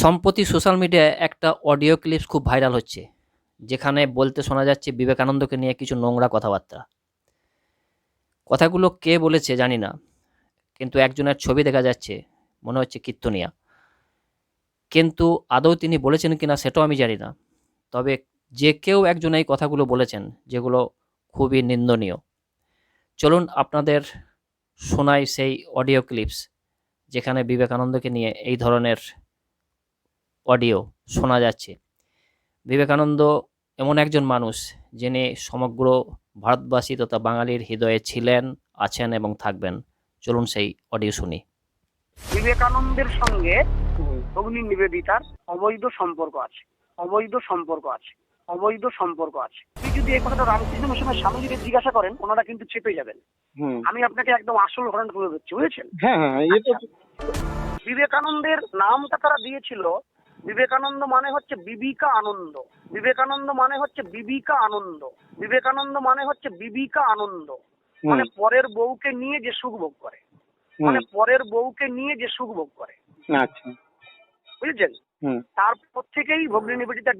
সম্প্রতি সোশ্যাল মিডিয়ায় একটা অডিও ক্লিপস খুব ভাইরাল হচ্ছে, যেখানে বলতে শোনা যাচ্ছে বিবেকানন্দকে নিয়ে কিছু নোংরা কথাবার্তা। কথাগুলো কে বলেছে জানি না, কিন্তু একজনের ছবি দেখা যাচ্ছে, মনে হচ্ছে কীর্তনিয়া। কিন্তু আদৌ তিনি বলেছেন কিনা সেটাও আমি জানি না। তবে যে কেউ একজন এই কথাগুলো বলেছেন, যেগুলো খুবই নিন্দনীয়। চলুন আপনাদের শোনাই সেই অডিও ক্লিপস, যেখানে বিবেকানন্দকে নিয়ে এই ধরনের অডিও শোনা যাচ্ছে। বিবেকানন্দ এমন একজন মানুষ যিনি সমগ্র ভারতবাসী তথা বাঙালির হৃদয়ে ছিলেন, আছেন এবং থাকবেন। চলুন সেই অডিও শুনি। বিবেকানন্দের সঙ্গে ভগ্নী নিবেদিতার অবৈধ সম্পর্ক আছে, অবৈধ সম্পর্ক আছে, অবৈধ সম্পর্ক আছে। আপনি যদি এই কথাটা রামকৃষ্ণ মিশনের স্বামীজিকে জিজ্ঞাসা করেন, ওনারা কিন্তু চেপে যাবেন। আমি আপনাকে একদম আসল ঘটনা তুলে ধরছি, বুঝেছেন? আচ্ছা, বিবেকানন্দের নামটা তারা দিয়েছিল, বিবেকানন্দ মানে হচ্ছে বিবিকা আনন্দ, বিবেকানন্দ মানে হচ্ছে বিবিকা আনন্দ, বিবেকানন্দ মানে হচ্ছে বিবিকা আনন্দ, মানে পরের বউকে নিয়ে যে সুখ ভোগ করে, মানে পরের বউকে নিয়ে যে সুখ ভোগ করে। আচ্ছা। বুঝেছেন? তারপর থেকেই ভগ্নী নিবেদিতা